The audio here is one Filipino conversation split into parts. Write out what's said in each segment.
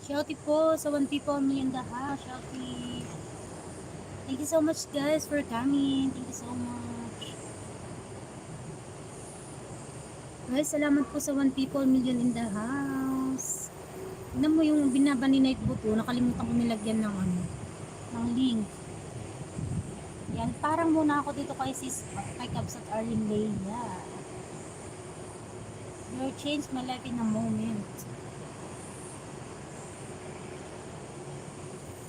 Shouty po sa 1 people me in the house. Shouty. Thank you so much guys for coming. Thank you so much. Guys, salamat po sa 1 people million in the house. Tignan mo yung binaba ni Nightbot po. Nakalimutan ko nilagyan ng ng link. Yan, parang muna ako dito kay sis, kay Kabs at Arlene Leia. You changed my life in a moment.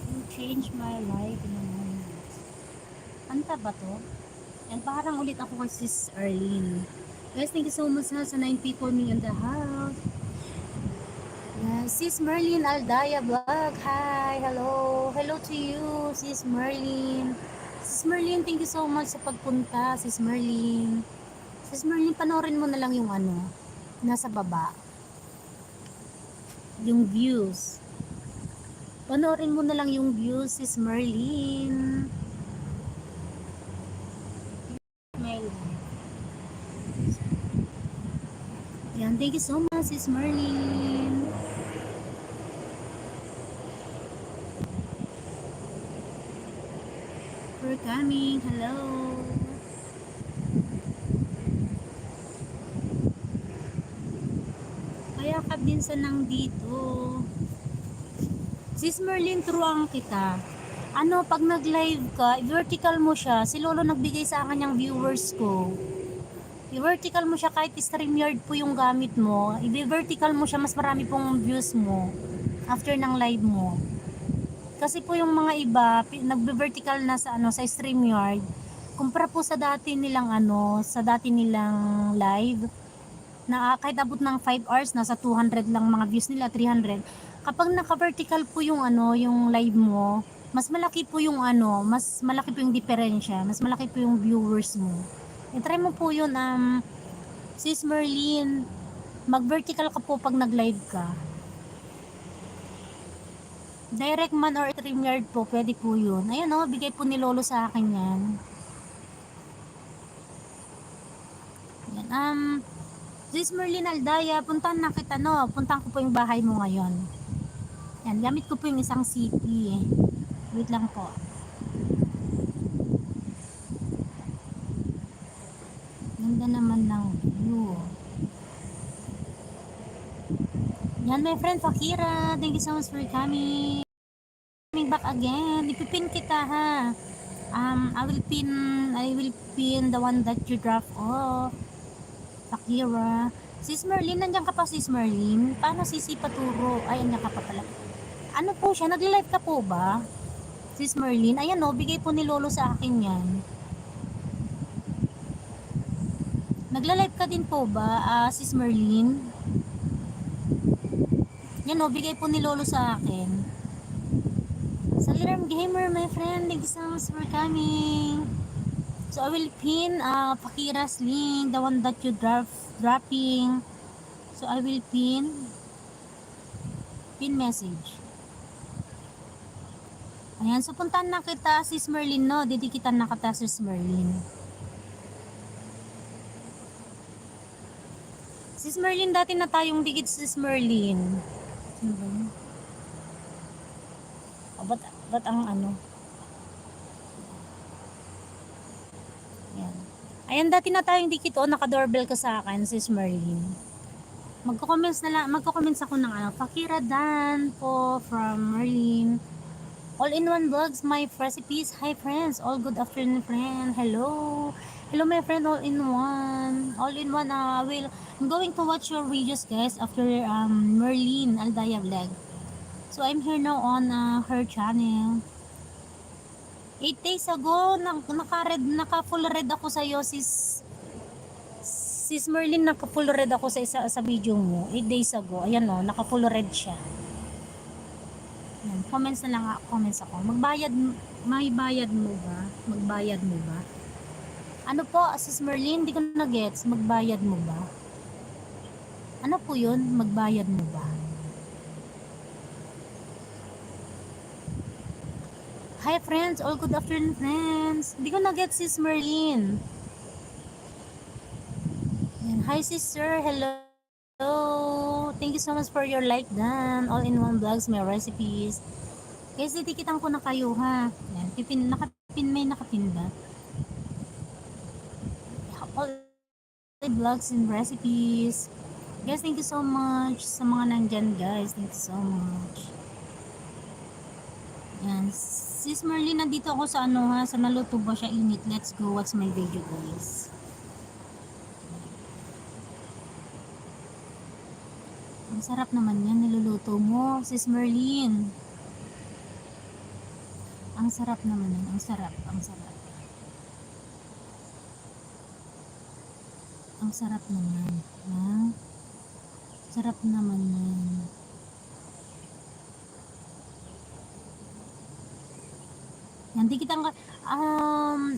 You changed my life in a moment. Kanta ba to? Yan, parang ulit ako kay sis Arlene. Guys, thank you so much sa 9 people me in the house. Sis Merlin Aldaya Vlog. Hi, hello. Hello to you, Sis Merlin. Sis Merlin, thank you so much sa pagpunta, Sis Merlin. Sis Merlin, panoorin mo na lang yung nasa baba. Yung views. Panoorin mo na lang yung views, Sis Merlin. Yan, thank you so much, Sis Merlin. For coming, hello. Kaya ka din sa nang dito. Sis Merlin, turuan kita. Pag nag-live ka, vertical mo siya. Si Lolo nagbigay sa akin yung viewers ko. I-vertical mo siya kahit StreamYard po yung gamit mo. I-vertical mo siya, mas marami pong views mo after ng live mo. Kasi po yung mga iba, nagbe-vertical na sa StreamYard. Kumpara po sa dati nilang live na kahit abot ng 5 hours, nasa 200 lang mga views nila, 300. Kapag naka-vertical po yung yung live mo, mas malaki po yung mas malaki po yung diferensya, mas malaki po yung viewers mo. I-try mo po yun, Sis Merlin, mag-vertical ka po pag nag-live ka. Direct man or StreamYard po, pwede po yun. Ayan bigay po ni Lolo sa akin yan. Yan, Sis Merlin Aldaya, puntahan na kita puntahan ko po yung bahay mo ngayon. Yan, gamit ko po yung isang CP. Wait lang po. Ganda naman ng view. Yan, my friend Fakira, thank you so much for coming. Coming back again. Ipipin kita ha. I will pin the one that you draft off. Fakira. Sis Merlin, nandiyan ka pa, Sis Merlin? Paano Sisi Paturo? Ay, nandiyan ka pa pala. Ano po siya? Nag-live ka po ba? Sis Merlin? Ayan bigay po ni Lolo sa akin yan. Nagla-live ka din po ba, Sis Merlin? Yan bigay po ni Lolo sa akin. Saliram Gamer, my friend, thank you so much for coming. So I will pin Fakira's link, the one that you dropping. So I will pin message. Ayan, so puntahan na kita, Sis Merlin, didikitan na kita, Sis Merlin. Sis Merlin, dati na tayong dikit, Sis Merlin. Ba't ang Ayan. Ayan, dati na tayong dikit naka-doorbell ka sa akin, Sis Merlin. Magko-comments ako ng Fakira Dan po from Merlin. All-in-one vlogs, my recipes. Hi friends, all good afternoon friend. Hello. Hello my friend, all-in-one. All-in-one, I'm going to watch your videos guys after Merlin Aldaya vlog. So I'm here now on her channel. 8 days ago, naka full red ako sa iyo sis Merlin, naka full red ako sa video mo. 8 days ago. Ayan oh, naka full red siya. Yan, comments na lang ako, comments ako. May bayad mo ba? Magbayad mo ba? Ano po, sis Merlin, hindi ko na gets. Magbayad mo ba? Ano po yun? Magbayad mo ba? Hi friends, all good afternoon friends. Hindi ko na gets sis Merlin. Yan. Hi sister, hello. Thank you so much for your like dan. All-in-one vlogs, my recipes. Guys, titikitan ko na kayo ha. Yan, may nakapin ba? All vlogs and recipes. Guys, thank you so much sa mga nandyan guys. Thank you so much. Yan. Sis Merlin, nandito ako sa sa naluto ba siya init. Let's go watch my video guys. Ang sarap naman yan, niluluto mo, sis Merlin. Ang sarap naman yan, ang sarap. Ang sarap naman, ha? Sarap naman yan. Yan, di kitang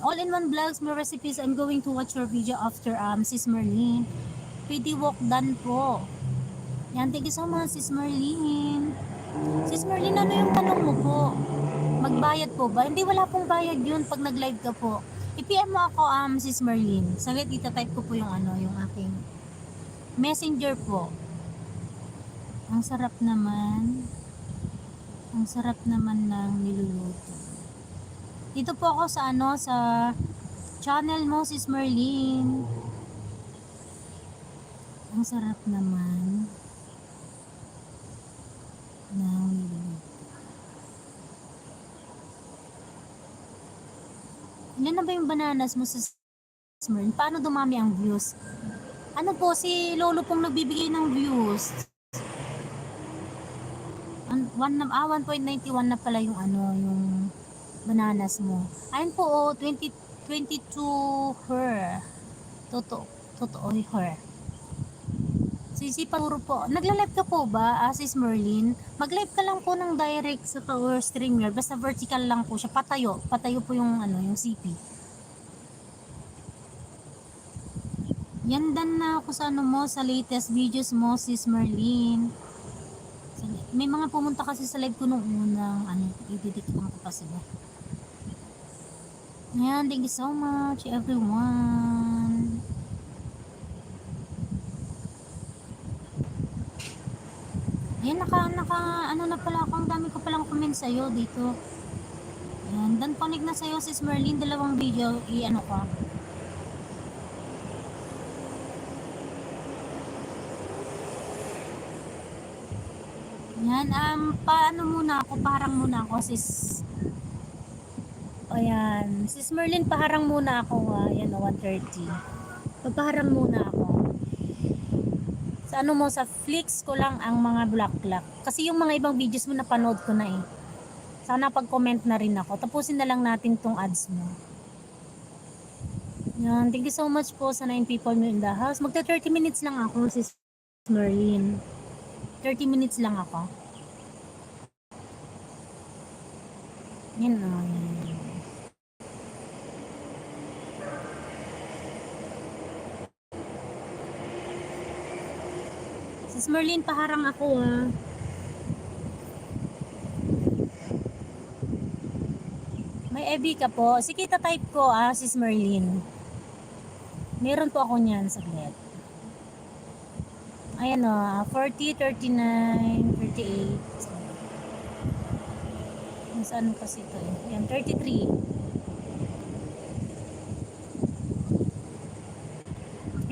all-in-one vlogs, my recipes. I'm going to watch your video after sis Merlin. Pretty walk done po. Yan, thank you so much, sis Merlin. Sis Merlin, ano yung tanong mo po? Magbayad po ba? Hindi, wala pong bayad yun pag nag-live ka po. I-PM mo ako, sis Merlin. Saglit, ita-type ko po yung yung aking messenger po. Ang sarap naman. Ang sarap naman ng niluluto. Dito po ako sa sa channel mo, sis Merlin. Ang sarap naman. Ilan na ba yung bananas mo sa Merlin? Paano dumami ang views? Ano po, si Lolo pong nagbibigay ng views. 1.91 na pala yung yung bananas mo. Ayun po, 22 her. Totoo her. Sisi Puro po. Nagla-live ka po ba, sis Merlin? Mag-live ka lang po ng direct sa Power Streamer. Basta vertical lang po siya. Patayo. Patayo po yung yung CP. Yan dan na ako sa mo, sa latest videos mo, sis Merlin. May mga pumunta kasi sa live ko nung unang i-dedicate ko pa sila. Yan, thank you so much everyone. Ayan, ano na pala ako, ang dami ko palang comment sa'yo dito. Ayan, dan connect na sa'yo, sis Merlin, 2 video, ko. Ayan, parang muna ako, sis. Ayan, sis Merlin, paharang muna ako, ayan, 1:30. Papaharang muna ako. Sa sa Flix ko lang ang mga bulaklak. Kasi yung mga ibang videos mo napanood ko na eh. Sana pag-comment na rin ako. Tapusin na lang natin tong ads mo. Yan, thank you so much po sa 9 people mo in the house. Magta 30 minutes lang ako, sis Merlin. 30 minutes lang ako. Yan o. Sis Merlin, paharang ako May FB ka po. Sige, type ko sis Merlin. Meron po ako niyan, saglit. Ayan 40, 39, 38. Saan kasi ito eh? Yan, 33.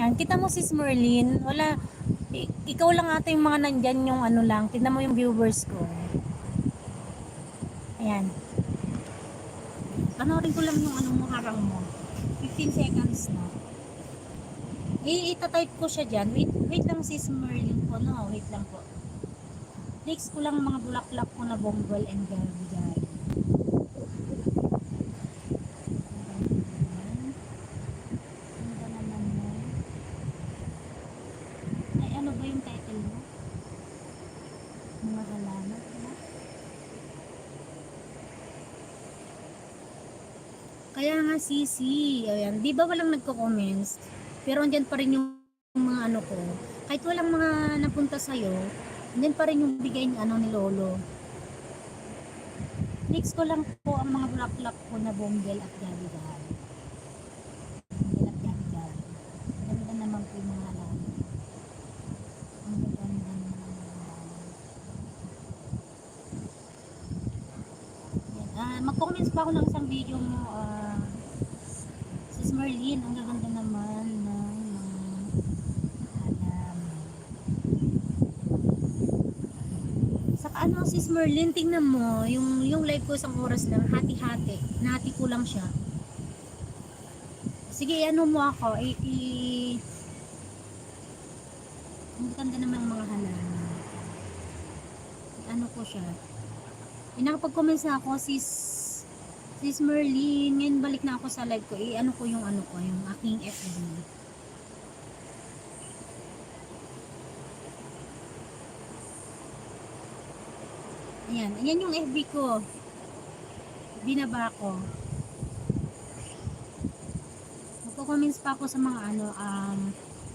Yan, kita mo sis Merlin. Wala, ikaw lang ata yung mga nandyan yung lang. Tignan mo yung viewers ko. Ayan. Panoorin ko lang yung ano mo, harang mo. 15 seconds na. Itatype ko siya dyan. Wait lang sis Merlin po, no? Wait lang po. Next ko lang mga bulaklak ko na bonggol and garbi-garbi. Ay, ano ba yung title mo? Mga halaman, diba? Kaya nga sisi, ayan, di ba walang nagko-comments? Pero andyan pa rin yung mga ano ko. Kahit walang mga napunta sa'yo, andyan pa rin yung bigay ni ano ni Lolo. Next ko lang po ang mga bulaklak ko na bonggel at gabi-gabi. Bonggel at gabi-gabi. Ganda naman po yung mga halaman. Ang ganda naman ng mga halaman. Mag-comments pa ako ng isang video mo, Sis Merlin, ang gaganda naman ng halaman. Saka ano, Sis Merlin, tingnan mo, yung live ko isang oras lang, hati-hati. Nahati ko lang siya. Sige, ano mo ako, ang ganda naman ng mga halaman. Ano ko siya. Nakapag-comments na ako, Sis Merlin, ngayon balik na ako sa live ko. Ano ko yung ano ko, yung aking FB. Ayan yung FB ko. Binaba ko. Magko-comments pa ako sa mga ano,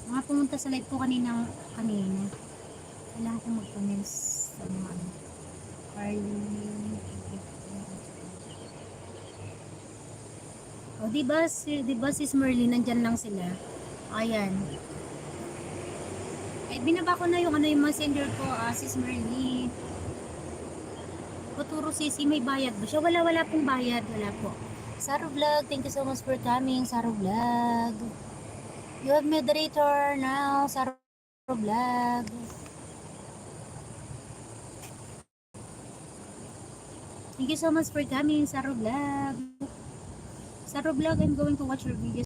mga pumunta sa live ko kanina. Kailangan ko mag-comments sa mga ano. Diba sis Merlin, nandyan lang sila. Ayan. Binaba ko na yung ano yung messenger ko, sis Merlin. Kuturo sisi, may bayad ba siya? Wala pong bayad, wala po. Saro Vlog, thank you so much for coming, Saro Vlog. You have moderator now, Saro Vlog. Thank you so much for coming, Saro Vlog. Saro Vlog, I'm going to watch your videos.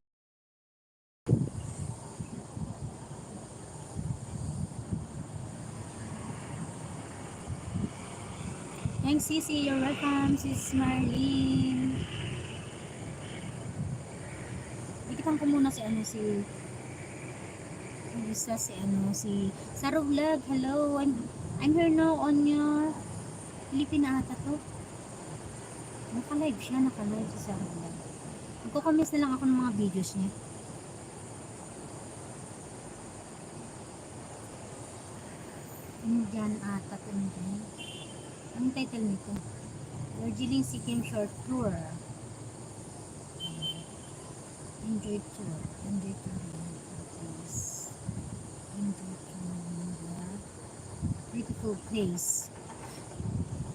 Thanks, Sisi. You're welcome, Sis Marlene. Ikitan ko muna si Saro Vlog. Hello. I'm here now on your Pilipina ata to. Naka-live si Saro Vlog. Magko-comments na lang ako ng mga videos niya. Indian ata to, Indian. Ang title nito, Darjeeling Sikkim Short Tour. Enjoy tour. Enjoy the beautiful place.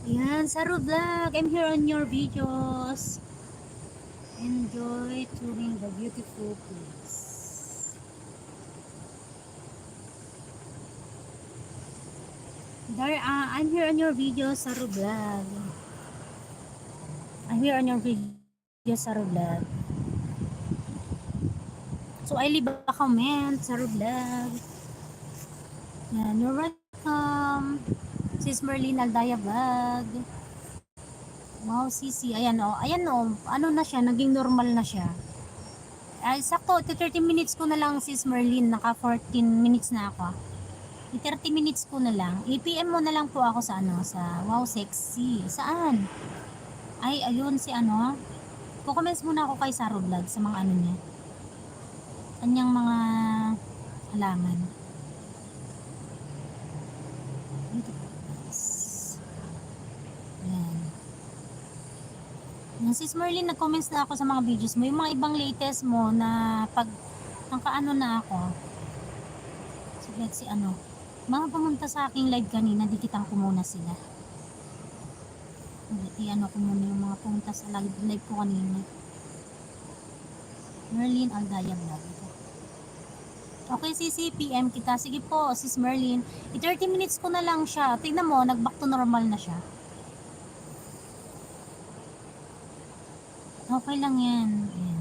Yan, Saro Vlog. I'm here on your videos. Enjoy touring the beautiful place. I'm here on your video, Saro Vlog. I'm here on your video, Saro Vlog. So, I leave a comment, Saro Vlog. Yan, you're welcome. Sis Merlin Aldaya Vlog. Wow, Sisi. Ayan o. Ano na siya, naging normal na siya. Sakto, 30 minutes ko na lang, Sis Merlin. Naka 14 minutes na ako. 30 minutes ko na lang. I-PM mo na lang po ako sa sa Wow Sexy. Saan? Ay, ayun si Kukoments muna ako kay Saro Vlog sa mga niya. Kanyang mga halaman. Ayan. Sis Merlin, nag-comments na ako sa mga videos mo. Yung mga ibang latest mo na pag nakaano na ako. So, let's see mga pumunta sa aking live kanina, dikitan ko muna sila. Ko muna yung mga pumunta sa live ko kanina. Merlin Aldaya Vlog. Okay, Sisi, PM kita. Sige po, Sis Merlin. 30 minutes ko na lang siya. Tignan mo, nag-back to normal na siya. Okay lang yan. Ayan.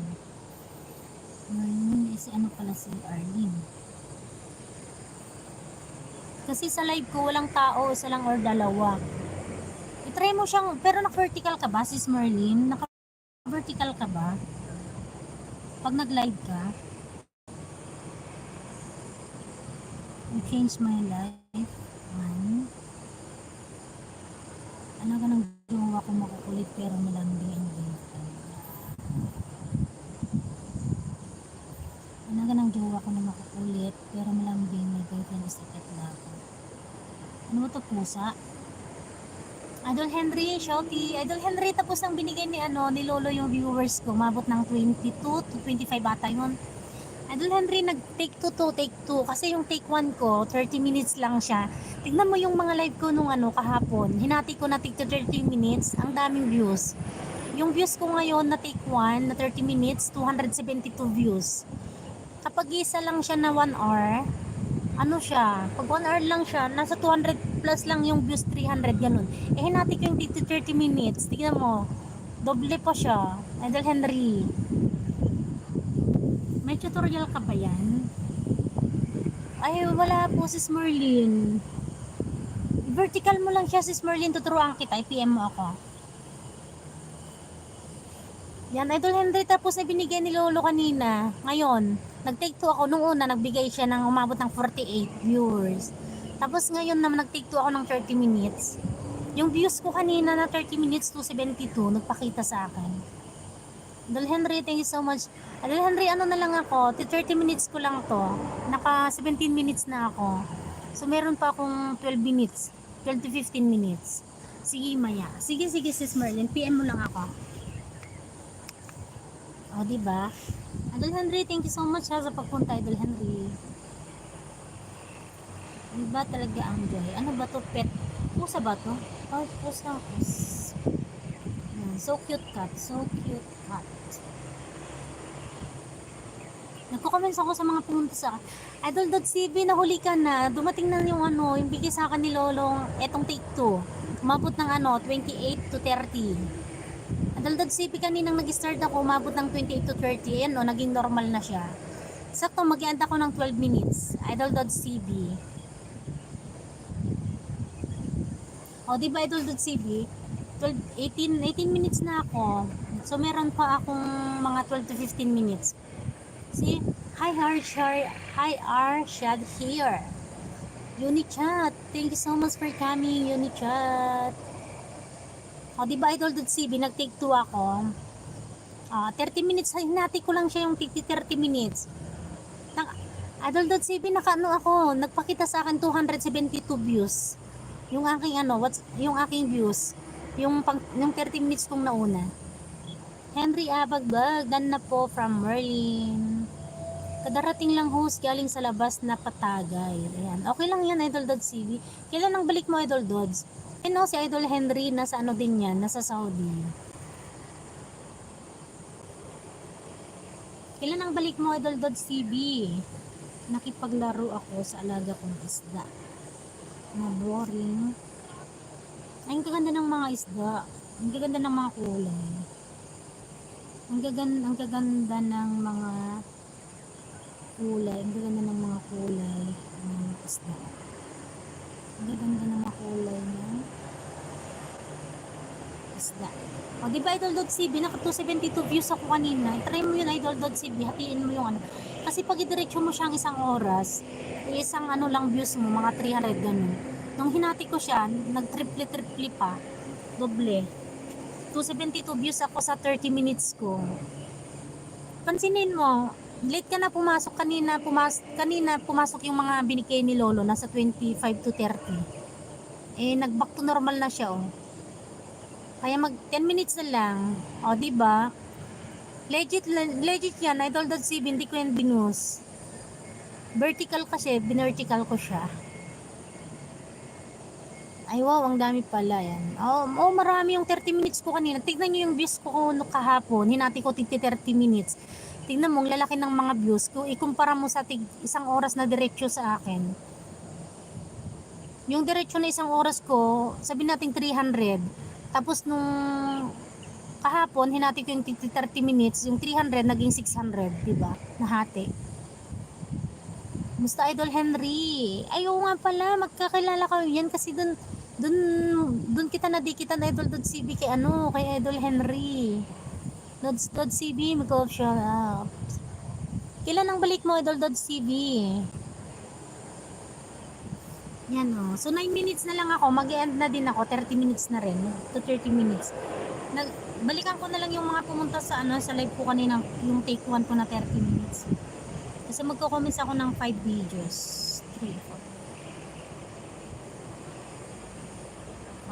Si ano pala si Arlene. Kasi sa live ko walang tao, isa lang or dalawa. I-try mo siyang, pero naka-vertical ka ba, sis Merlin? Naka-vertical ka ba? Pag nag-live ka? You change my life. Ano? Ano ka ng jowa ko makukulit pero malandi ang boyfriend. Ano ka ng jowa ko na makukulit pero malambing may boyfriend is ikat na ako. Ano ba to, pusa? Idol Henry, shouty. Idol Henry, tapos ang binigay ni ni Lolo yung viewers ko. Mabot ng 22 to 25 ata yun. Idol Henry, nag-take 2 to take 2. Kasi yung take 1 ko, 30 minutes lang siya. Tignan mo yung mga live ko nung kahapon. Hinati ko na take to 30 minutes. Ang daming views. Yung views ko ngayon na take 1 na 30 minutes, 272 views. Kapag isa lang siya na 1 hour, ano siya, pag 1 hour lang siya, nasa 200 plus lang yung views, 300, ganun. Hinati ko yung 30 minutes. Tignan mo, doble pa siya. Idol Henry, may tutorial ka ba yan? Ay, wala po, sis Merlin. Vertical mo lang siya, sis Merlin, tuturuan kita, i-PM mo ako. Yan, Idol Henry, tapos na binigay ni Lolo kanina. Ngayon, nag-take 2 ako. Nung una, nagbigay siya ng umabot ng 48 viewers. Tapos ngayon naman, nag-take 2 ako ng 30 minutes. Yung views ko kanina na 30 minutes, 272, nagpakita sa akin. Idol Henry, thank you so much. Idol Henry, ano na lang ako, 30 minutes ko lang to. Naka 17 minutes na ako. So, meron pa akong 12 minutes. 12 to 15 minutes. Sige, Maya. Sige, sis Merlin. PM mo lang ako. O, diba? Idol Henry, thank you so much sa pagpunta, Idol Henry. Diba talaga ang joy? Ano ba to, pet? Pusa ba to? Oh, pusa. So cute cat. So cute cat. Nagko-comments ako sa mga pumunta sa Idol.cb, nahuli ka na. Dumating na yung yung bigay sa akin ni Lolong, etong take 2. Umabot ng 28 to 30. Idol.cb, kaninang nag-start ako, umabot ng 28 to 30. Ayan naging normal na siya. Sakto, mag-end ako ng 12 minutes. Idol.cb. O, diba Idol.cb? 18 minutes na ako. So, meron pa akong mga 12 to 15 minutes. See? Hi Arshad here. Unichat. Thank you so much for coming, Unichat. O, diba Idol.cb, nag-take 2 ako. 30 minutes, hinati ko lang siya yung 30 minutes. Idol.cb, nagpakita sa akin 272 views. Yung aking yung aking views. Yung 30 minutes kong nauna. Henry Abagbag, dan na po from Merlin. Kadarating lang host galing sa labas na patagay. Ayan. Okay lang yan, Idol.cb. Kailan ang balik mo, Idol Dods? Si Idol Henry, nasa din yan, nasa Saudi. Kailan ang balik mo, Idol.cb? Nakipaglaro ako sa alaga kong isda. Boring. Ay, ang gaganda ng mga isda. Ang gaganda ng mga kulay. Ang gaganda ng mga kulay. Ang gaganda ng mga kulay ng isda. Ang gaganda ng mga kulay ng isda. O, diba Idol.cb, naka 272 views ako kanina. I-try mo yun, Idol.cb, hatiin mo yung kasi pag i-diretso mo siyang isang oras, isang lang views mo, mga 300 ganun. Nung hinati ko siya, nag-triple pa, doble. 272 views ako sa 30 minutes ko. Pansinin mo, late ka na pumasok kanina, pumasok yung mga binigay ni Lolo, nasa 25 to 30. Nag-back to normal na siya, Kaya mag 10 minutes na lang. O, diba? Legit yan, Idol.cb, hindi ko yan binus. Vertical kasi, binertical ko siya. Ay, wow, ang dami pala yan. Marami yung 30 minutes ko kanina. Tignan nyo yung views ko kahapon. Hinati ko 30 minutes. Tignan mo, ang lalaki ng mga views ko. Ikumpara mo sa isang oras na diretsyo sa akin. Yung diretsyo na isang oras ko, sabihin natin 300. Tapos nung kahapon, hinati ko yung 30 minutes, yung 300 naging 600, diba? Nahati. Musta Idol Henry? Ay, oo nga pala, magkakilala kayo yan kasi dun, dun kita nadikitan Idol CB kay kay Idol Henry. CB, mag-off siya. Kailan ang balik mo Idol CB? Yan o. So 9 minutes na lang ako, mag-end na din ako, 30 minutes na rin, to 30 minutes. Balikan ko na lang yung mga pumunta sa sa live ko kanina, yung take 1 ko na 30 minutes. Kasi magko-comments ako ng 5 videos. 3,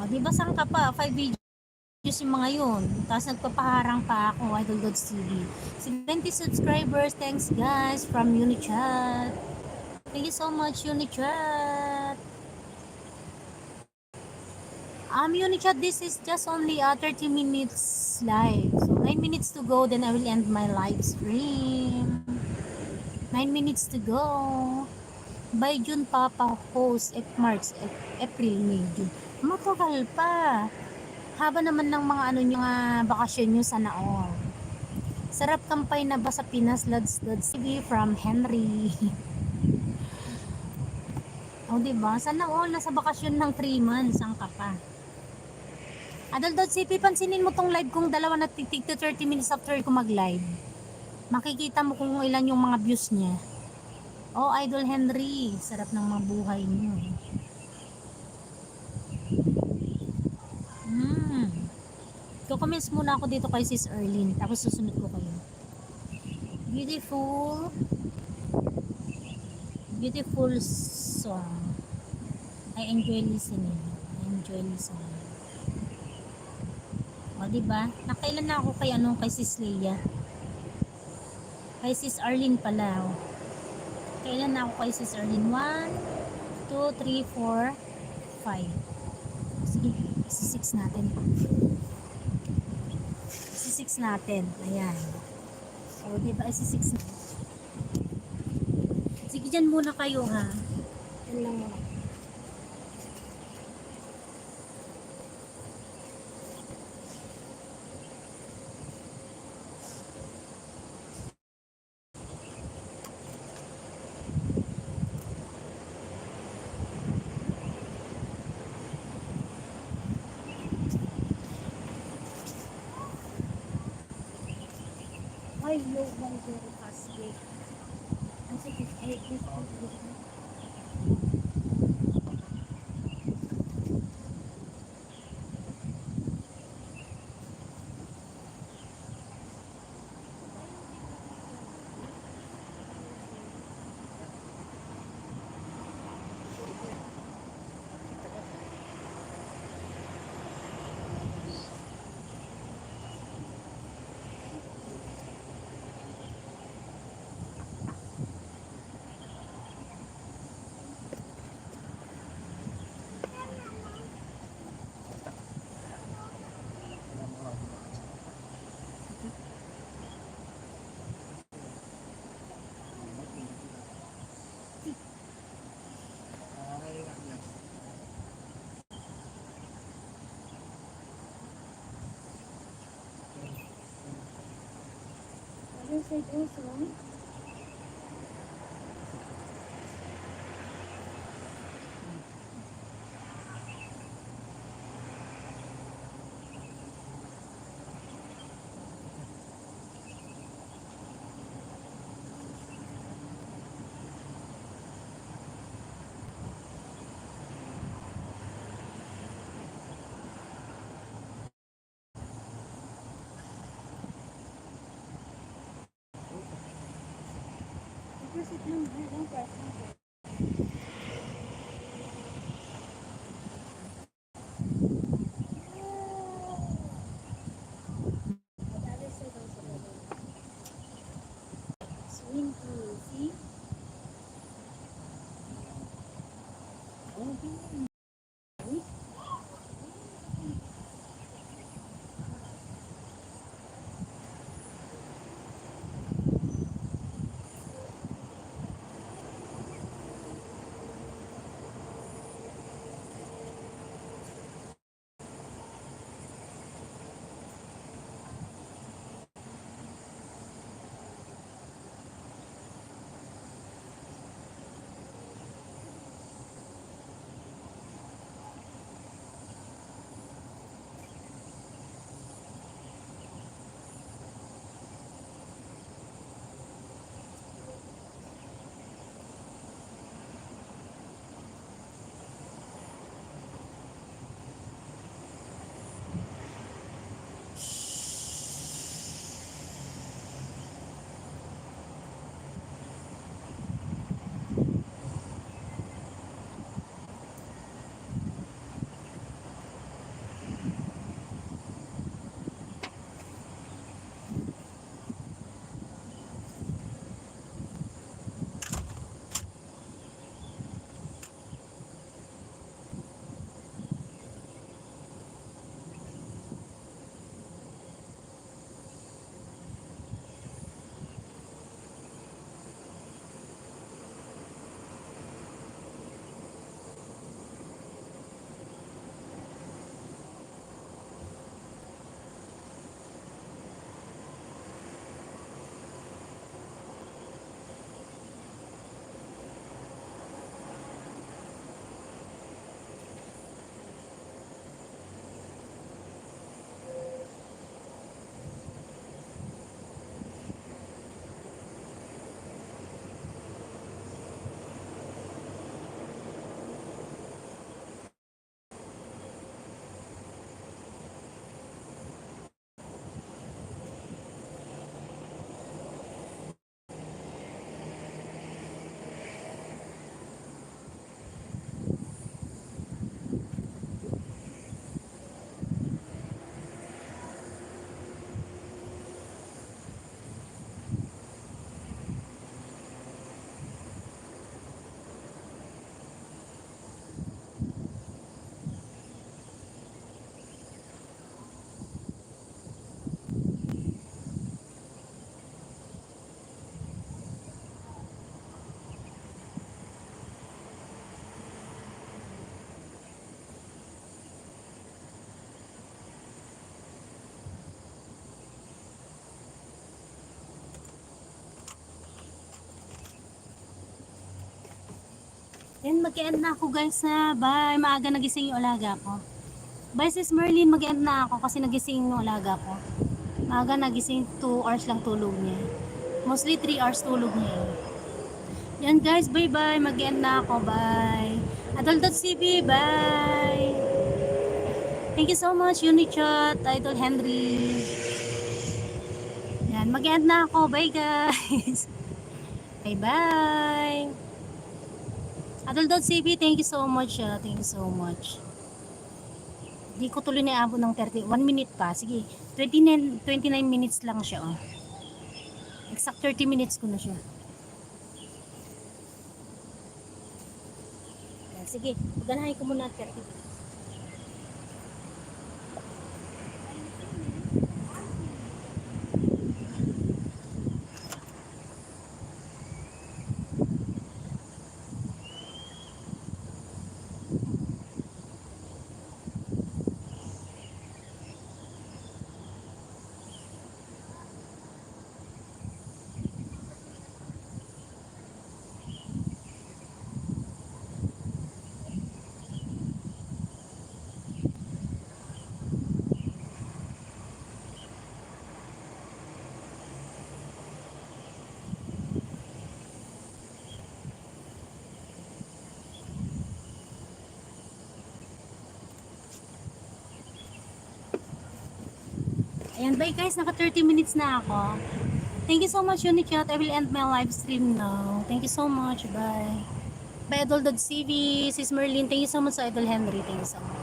4. O, di ba sang ka pa? 5 videos yung mga yun. Tapos nagpapaharang pa ako, Idol Gods TV. 70 subscribers, thanks guys, from Unichat. Thank you so much, Unichat. Unichat, this is just only 30 minutes live. So 9 minutes to go, then I will end my live stream. 9 minutes to go. By June Papa host, March, April, May, June. Matagal pa. Haba naman ng mga bakasyon nyo sana all. Sarap kampay na ba sa Pinas, Lods TV from Henry. O diba? Sana all nasa bakasyon ng 3 months ang ka pa. Adol.cp, pansinin mo tong live kong dalawa na titig to 30 minutes after ko mag-live. Makikita mo kung ilan yung mga views niya. Oh, Idol Henry, sarap ng mabuhay niyo. Comments muna ako dito kay Sis Erlyn, tapos susunod ko kayo. Beautiful song. I enjoy listening. O, diba? Nakailan na ako kay kay Sis Leia. Kay Sis Arlene pala. O. Kailan na ako kay Sis Arlene? 1, 2, 3, 4, 5. Sige, isi-6 natin. Isi-6 natin. Ayan. O, diba? Isi-6 natin. Sige, dyan muna kayo, ha? Yan lang muna. Ay, low one very fast break. Ang sakit ay this. Side also. Swing to see. Yan, mag-end na ako guys na. Bye. Maaga nagising yung alaga ko. Bye sis Merlin, mag-end na ako kasi nagising yung alaga ko. Maaga nagising, 2 hours lang tulog niya. Mostly 3 hours tulog niya. Yan guys, bye bye. Mag-end na ako. Bye. Adol.cb, bye. Thank you so much, Unichat, Idol Henry. Yan, mag-end na ako. Bye guys. Bye bye. Adol.cb, thank you so much. Thank you so much. Di ko tuloy na abot ng 1 minute pa. Sige, 29 minutes lang siya. Oh. Exact 30 minutes ko na siya. Sige, ganahin ko muna 30. Ayan, bye guys, naka 30 minutes na ako. Thank you so much, Unichat. I will end my live stream now. Thank you so much. Bye. Bye, Idol.cv, Sis Merlin. Thank you so much, Idol Henry. Thank you so much.